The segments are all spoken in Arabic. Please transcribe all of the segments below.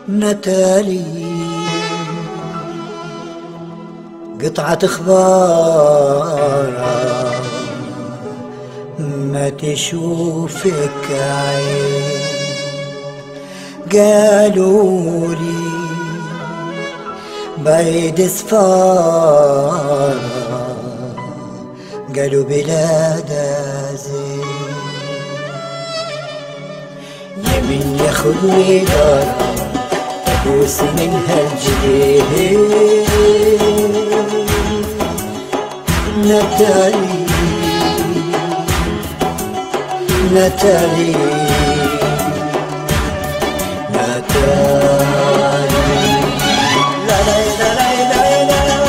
نتالي قطعة اخبار ما تشوفك عين، قالوا لي بعيد سفارة، قالوا بلادها زين، يمين ياخدني دار ابوس منها الجبين. نتالي نتالي نتالي لا لا لا لا لا لا لا لا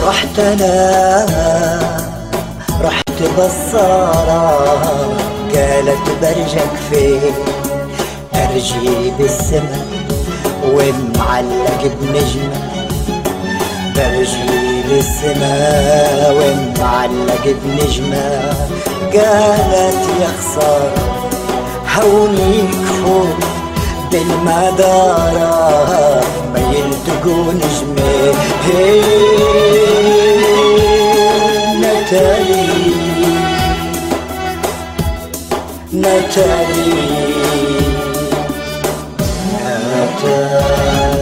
رحت انا رحت بصارة، قالت برجك فين؟ ارجي بالسما ومعلق بنجمة، برجي بالسما ومعلق بنجمة. قالت يا خسارة هونيك فوق بالمدارة ما يلتقوا نجمين. نتالي نتالي نتالي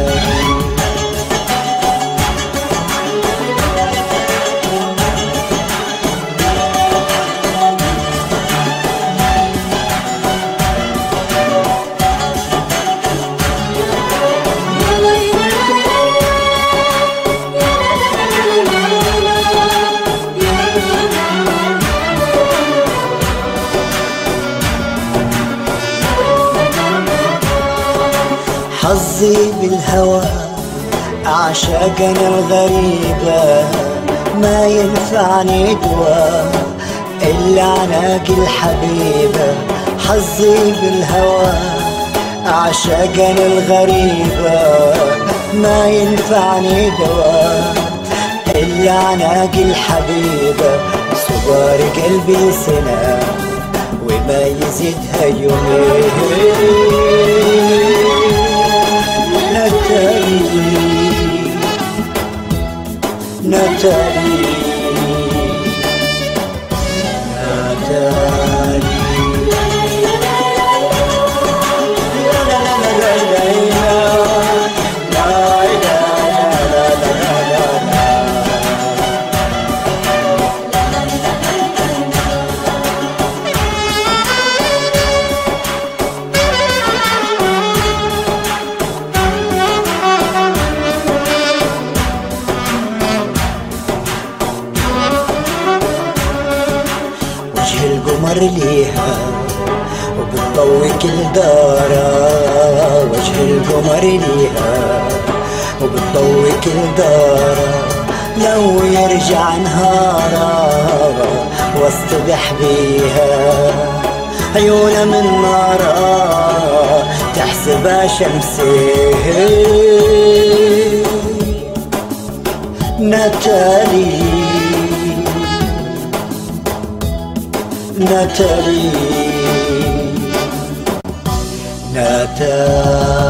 حظي بالهوى أعشاقنا الغريبة، ما ينفعني دواء إلا عناق الحبيبة. حظي بالهوى أعشاقنا الغريبة، ما ينفعني دواء إلا عناق الحبيبة. صبار قلبي سنة وما يزيدها يومين. نتالي نتالي نتالي القمر ليها وبتضوي كل دارة، وجه القمر ليها وبتضوي كل دارة. لا ويرجع نهارا واصطبح بيها، عيونها من نارا تحسبها شمسي. ناتالي ناتالي ناتالي